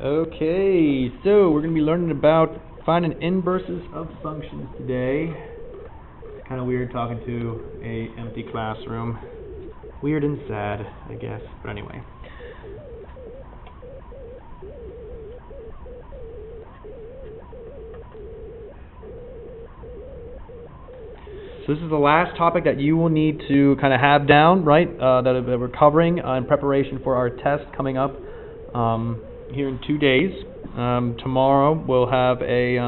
Okay, so we're going to be learning about finding inverses of functions today. It's kind of weird talking to a empty classroom. Weird and sad, I guess, but anyway. So this is the last topic that you will need to kind of have down, right, that we're covering in preparation for our test coming up here in 2 days. Tomorrow we'll have a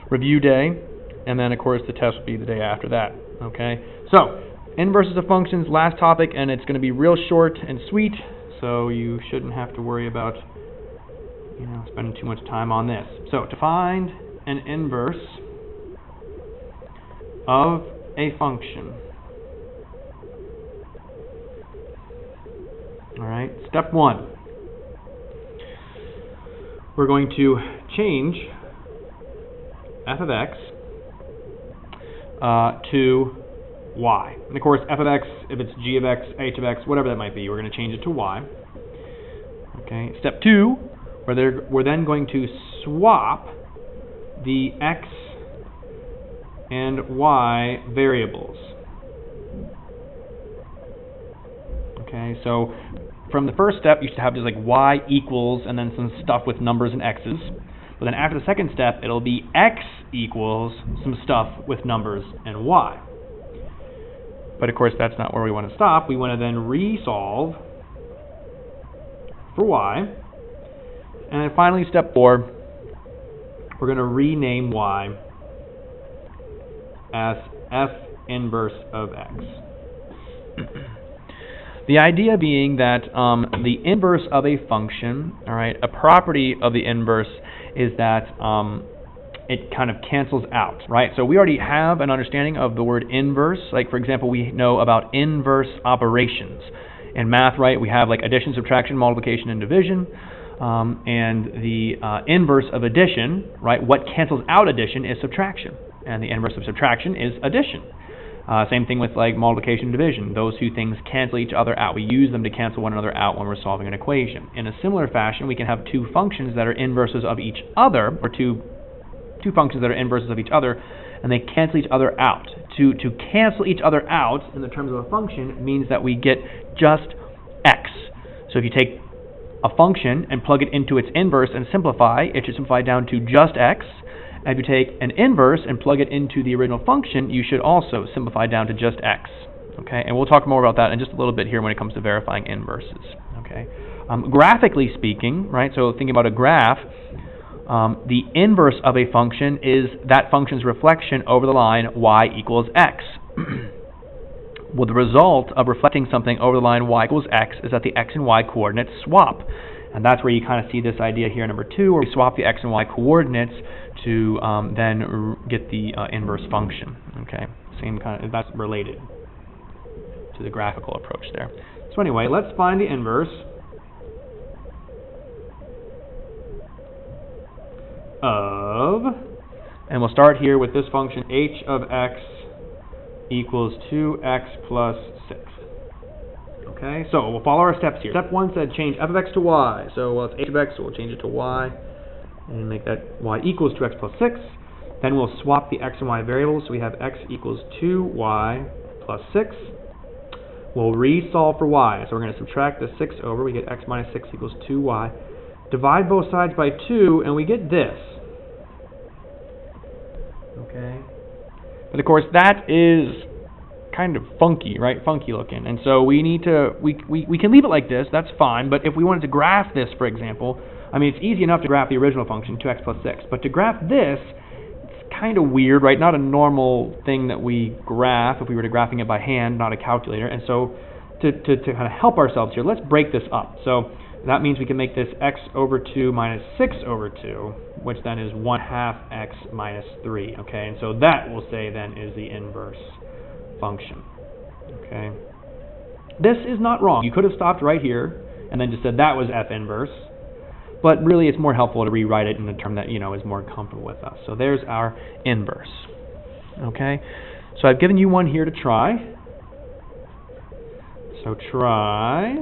review day, and then of course the test will be the day after that. Okay, so inverses of functions, last topic, and it's going to be real short and sweet, so you shouldn't have to worry about spending too much time on this. So to find an inverse of a function. All right, step one. We're going to change f of x to y. And of course, f of x, if it's g of x, h of x, whatever that might be, we're going to change it to y. Okay. Step two, we're then going to swap the x and y variables. Okay, so from the first step, you should have just like y equals and then some stuff with numbers and x's. But then after the second step, it'll be x equals some stuff with numbers and y. But of course, that's not where we want to stop. We want to then resolve for y. And then finally, step four, we're going to rename y as f inverse of x. The idea being that the inverse of a function, all right, a property of the inverse is that it kind of cancels out, right? So we already have an understanding of the word inverse. Like, for example, we know about inverse operations. In math, right, we have like addition, subtraction, multiplication, and division. And the inverse of addition, right, what cancels out addition is subtraction. And the inverse of subtraction is addition. Same thing with like multiplication and division. Those two things cancel each other out. We use them to cancel one another out when we're solving an equation. In a similar fashion, we can have two functions that are inverses of each other, or two functions that are inverses of each other, and they cancel each other out. To cancel each other out in the terms of a function means that we get just x. So if you take a function and plug it into its inverse and simplify, it should simplify down to just x. If you take an inverse and plug it into the original function, you should also simplify down to just x. Okay, and we'll talk more about that in just a little bit here when it comes to verifying inverses. Okay, graphically speaking, right? So thinking about a graph, the inverse of a function is that function's reflection over the line y equals x. Well, the result of reflecting something over the line y equals x is that the x and y coordinates swap. And that's where you kind of see this idea here, number two, where we swap the x and y coordinates to then get the inverse function. Okay, same kind of, that's related to the graphical approach there. So anyway, let's find the inverse of, and we'll start here with this function h of x equals 2x plus 6. Okay, so we'll follow our steps here. Step one said change f of x to y. So it's h of x, so we'll change it to y and make that y equals 2x plus 6. Then we'll swap the x and y variables. So we have x equals 2y plus 6. We'll resolve for y. So we're going to subtract the 6 over. We get x minus 6 equals 2y. Divide both sides by 2, and we get this. Okay. But of course, that is kind of funky, right? Funky looking. And so we need to, we can leave it like this, that's fine, but if we wanted to graph this, for example, I mean, it's easy enough to graph the original function, 2x plus 6, but to graph this, it's kind of weird, right? Not a normal thing that we graph if we were to graphing it by hand, not a calculator. And so to kind of help ourselves here, let's break this up. So that means we can make this x over 2 minus 6 over 2, which then is 1/2 x minus 3, okay? And so that, we'll say, then, is the inverse function, okay? This is not wrong. You could have stopped right here and then just said that was f inverse, but really it's more helpful to rewrite it in a term that, is more comfortable with us. So there's our inverse, okay? So I've given you one here to try. So try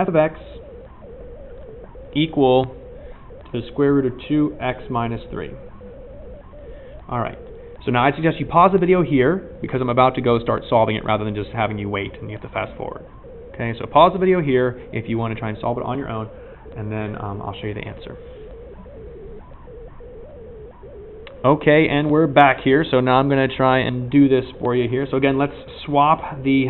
f of x equal to the square root of 2x minus 3. All right. So now I suggest you pause the video here because I'm about to go start solving it rather than just having you wait and you have to fast forward. Okay, so pause the video here if you want to try and solve it on your own, and then I'll show you the answer. Okay, and we're back here, so now I'm going to try and do this for you here. So again, let's swap the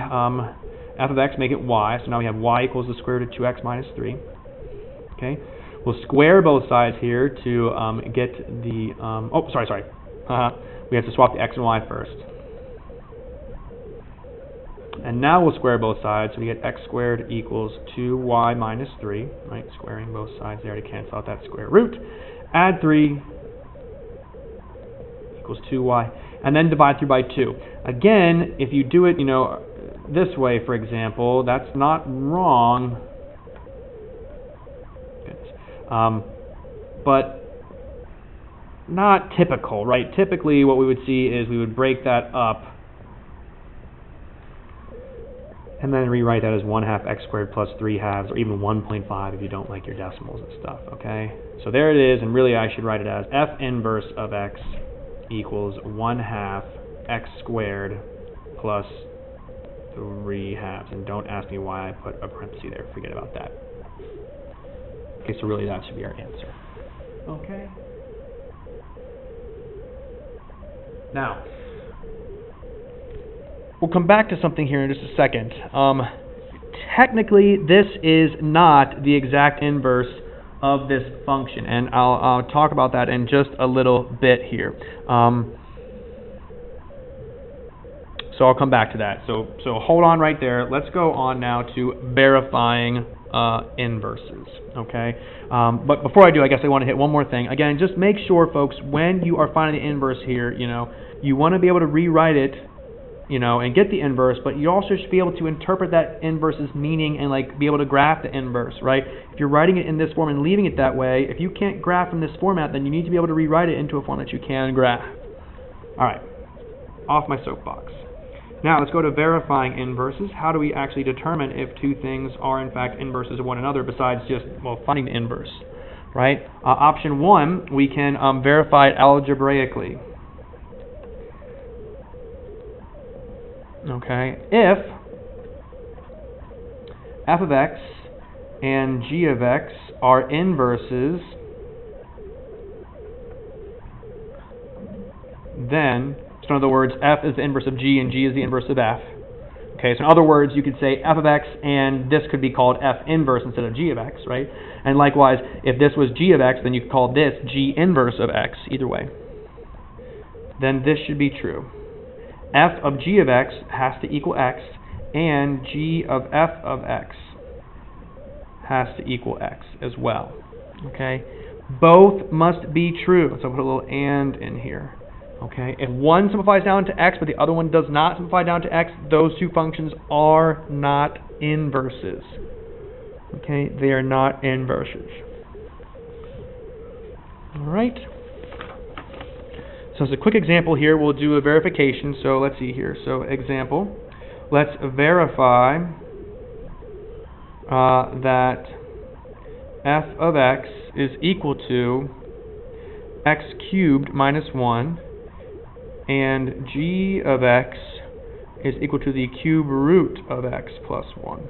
f of x, make it y. So now we have y equals the square root of 2x minus 3. Okay, we'll square both sides here to get the, we have to swap the x and y first. And now we'll square both sides, so we get x squared equals 2y minus 3, right? Squaring both sides there to cancel out that square root. Add 3 equals 2y, and then divide through by 2. Again, if you do it, this way, for example, that's not wrong. But not typical, right? Typically, what we would see is we would break that up and then rewrite that as 1/2 x squared plus 3/2, or even 1.5 if you don't like your decimals and stuff, okay? So there it is, and really I should write it as f inverse of x equals 1/2 x squared plus 3/2. And don't ask me why I put a parenthesis there. Forget about that. Okay, so really that should be our answer. Okay. Now, we'll come back to something here in just a second. Technically, this is not the exact inverse of this function, and I'll talk about that in just a little bit here. So I'll come back to that. So hold on right there. Let's go on now to verifying inverses. Okay. But before I do, I guess I want to hit one more thing. Again, just make sure, folks, when you are finding the inverse here, you want to be able to rewrite it, and get the inverse, but you also should be able to interpret that inverse's meaning and be able to graph the inverse, right? If you're writing it in this form and leaving it that way, if you can't graph in this format, then you need to be able to rewrite it into a form that you can graph. All right, off my soapbox. Now let's go to verifying inverses. How do we actually determine if two things are in fact inverses of one another besides just, finding the inverse, right? Option 1, we can verify it algebraically. Okay, if f of x and g of x are inverses, then, so in other words, f is the inverse of g and g is the inverse of f. Okay, so in other words, you could say f of x and this could be called f inverse instead of g of x, right? And likewise, if this was g of x, then you could call this g inverse of x, either way. Then this should be true. F of g of x has to equal x, and g of f of x has to equal x as well. Okay? Both must be true. So I'll put a little and in here. Okay? If one simplifies down to x, but the other one does not simplify down to x, those two functions are not inverses. Okay? They are not inverses. All right? So as a quick example here, we'll do a verification. So let's see here. So example, let's verify that f of x is equal to x cubed minus 1, and g of x is equal to the cube root of x plus 1.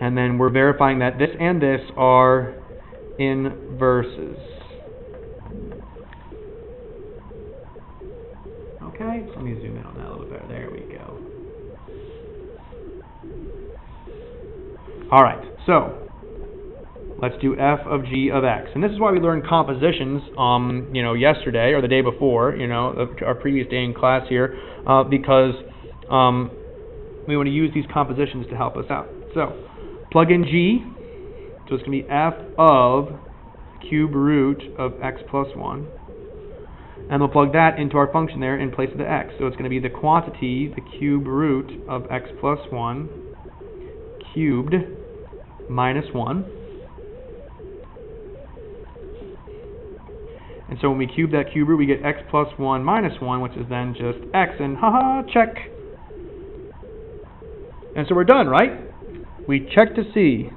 And then we're verifying that this and this are inverses. Okay, so let me zoom in on that a little bit better. There we go. All right, so let's do f of g of x. And this is why we learned compositions, yesterday or the day before, our previous day in class here, because we want to use these compositions to help us out. So plug in g, so it's going to be f of cube root of x plus 1. And we'll plug that into our function there in place of the x. So it's going to be the quantity, the cube root of x plus 1 cubed minus 1. And so when we cube that cube root, we get x plus 1 minus 1, which is then just x. And haha, check. And so we're done, right? we check to see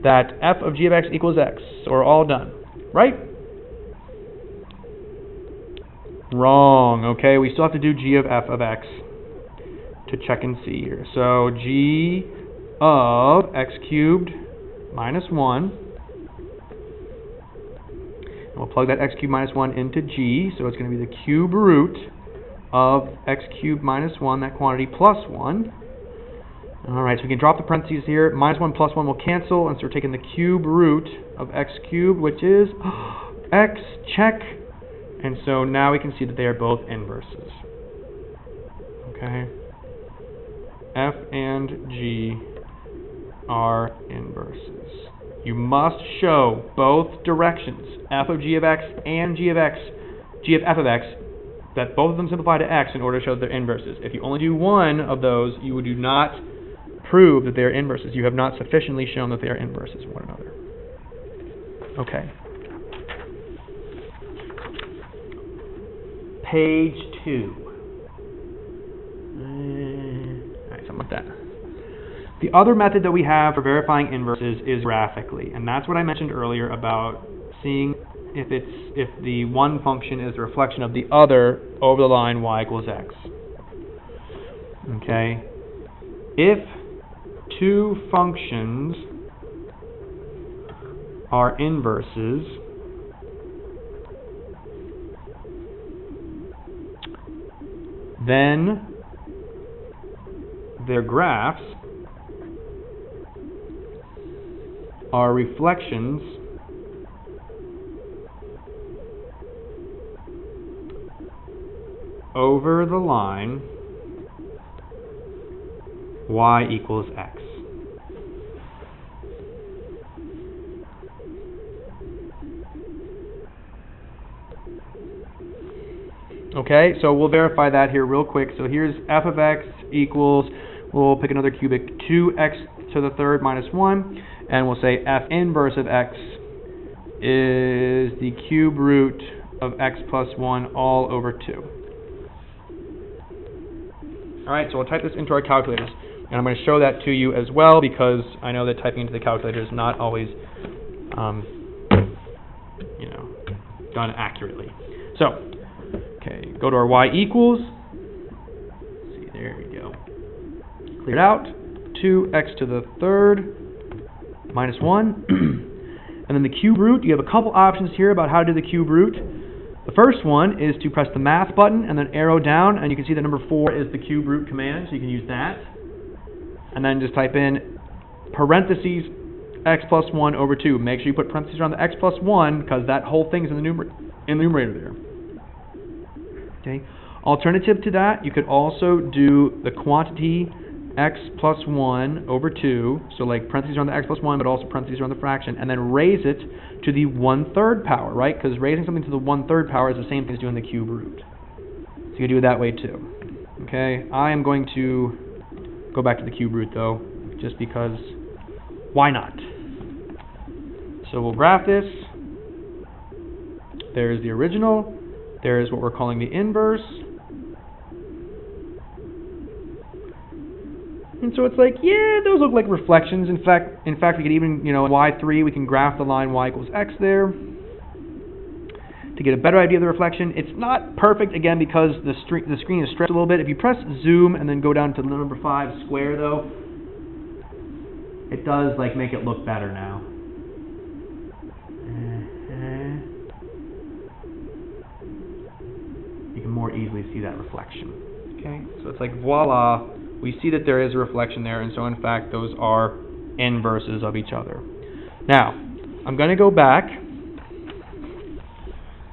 that f of g of x equals x. So we're all done, right? Wrong, okay? We still have to do g of f of x to check and see here. So g of x cubed minus 1. And we'll plug that x cubed minus 1 into g, so it's going to be the cube root of x cubed minus 1, that quantity, plus 1. Alright, so we can drop the parentheses here. Minus 1 plus 1 will cancel, and so we're taking the cube root of x cubed, which is x, check. And so now we can see that they are both inverses. Okay? F and g are inverses. You must show both directions, f of g of x and g of f of x, that both of them simplify to x in order to show that they're inverses. If you only do one of those, you do not prove that they are inverses. You have not sufficiently shown that they are inverses of one another. Okay. Page 2. Alright, something like that. The other method that we have for verifying inverses is graphically, and that's what I mentioned earlier about seeing if the one function is a reflection of the other over the line y equals x. Okay? If two functions are inverses, then their graphs are reflections over the line y equals x. Okay, so we'll verify that here real quick. So here's f of x equals, we'll pick another cubic, 2x to the third minus 1, and we'll say f inverse of x is the cube root of x plus 1 all over 2. Alright, so we'll type this into our calculators. And I'm going to show that to you as well, because I know that typing into the calculator is not always, done accurately. So, okay, go to our y equals. Let's see, there we go. Clear it out. 2x to the third minus 1. And then the cube root, you have a couple options here about how to do the cube root. The first one is to press the math button and then arrow down, and you can see that number 4 is the cube root command, so you can use that. And then just type in parentheses x plus 1 over 2. Make sure you put parentheses around the x plus 1, because that whole thing is in the numerator there. Okay. Alternative to that, you could also do the quantity x plus 1 over 2, so like parentheses around the x plus 1, but also parentheses around the fraction, and then raise it to the 1/3 power, right? Because raising something to the 1/3 power is the same thing as doing the cube root. So you can do it that way too. Okay, I am going to go back to the cube root though, just because, why not? So we'll graph this. There's the original. There's what we're calling the inverse. And so it's like, yeah, those look like reflections. In fact, we could even, y3, we can graph the line y equals x there to get a better idea of the reflection. It's not perfect, again, because the screen is stretched a little bit. If you press zoom and then go down to the number 5 square, though, it does make it look better now. You can more easily see that reflection. Okay, so it's like, voila. We see that there is a reflection there, and so in fact those are inverses of each other. Now, I'm going to go back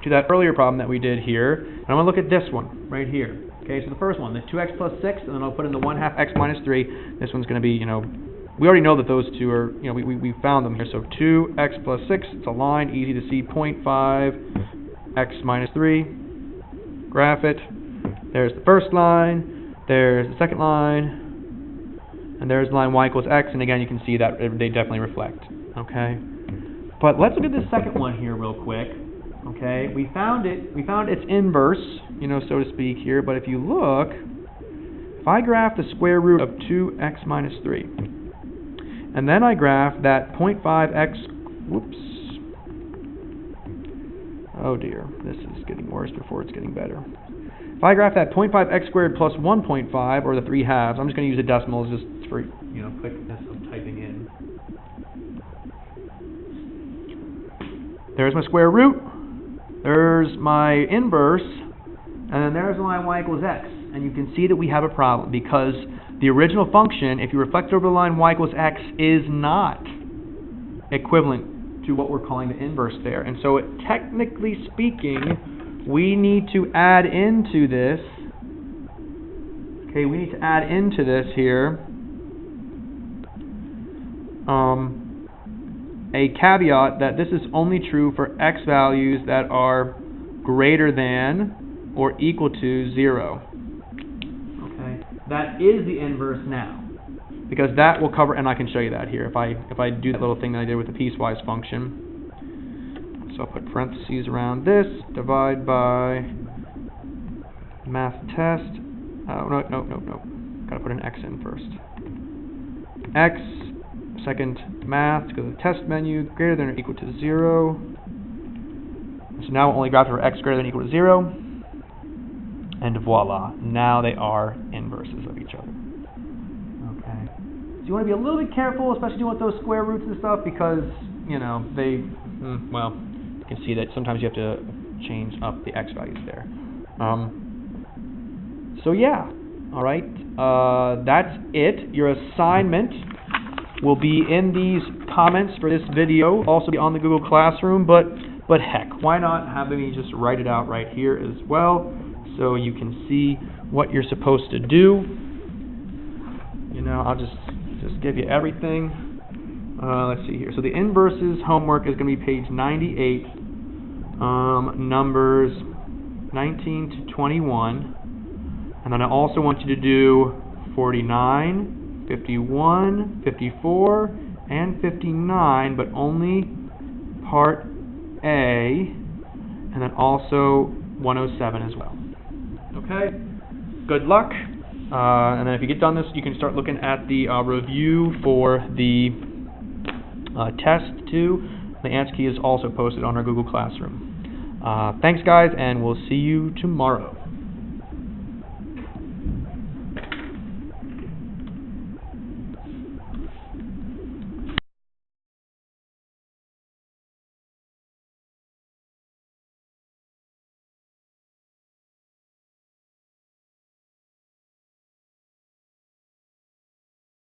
to that earlier problem that we did here, and I'm going to look at this one right here. Okay, so the first one, the 2x plus 6, and then I'll put in the 1/2 x minus 3. This one's going to be, we already know that those two are, we found them here. So 2x plus 6, it's a line, easy to see, 0.5 x minus 3. Graph it. There's the first line. There's the second line, and there's the line y equals x, and again you can see that they definitely reflect. Okay, but let's look at this second one here real quick. Okay, we found its inverse, so to speak here. But if you look if I graph the square root of 2x minus 3, and then I graph that 0.5x, whoops, oh dear, this is getting worse before it's getting better. If I graph that 0.5x squared plus 1.5, or the 3 halves, I'm just going to use the decimals just for, quickness of typing in. There's my square root, there's my inverse, and then there's my y equals x. And you can see that we have a problem because the original function, if you reflect it over the line y equals x, is not equivalent to what we're calling the inverse there. And so technically speaking, we need to add into this, okay, we need to add into this here a caveat that this is only true for x values that are greater than or equal to 0. Okay, that is the inverse now, because that will cover, and I can show you that here if I do that little thing that I did with the piecewise function. So I'll put parentheses around this, divide by math test. Oh, no. Gotta put an x in first. X, second math, go to the test menu, greater than or equal to 0. So now we'll only graph for x greater than or equal to 0. And voila, now they are inverses of each other. Okay. So you want to be a little bit careful, especially doing with those square roots and stuff, because, they, well, you can see that sometimes you have to change up the x values there. So yeah, all right, that's it. Your assignment will be in these comments for this video, also be on the Google Classroom, but heck, why not have me just write it out right here as well, so you can see what you're supposed to do. I'll just give you everything. Let's see here. So the inverses homework is going to be page 98, numbers 19 to 21. And then I also want you to do 49, 51, 54, and 59, but only part A, and then also 107 as well. Okay? Good luck. And then if you get done this, you can start looking at the review for the test too. The answer key is also posted on our Google Classroom. Thanks guys, and we'll see you tomorrow.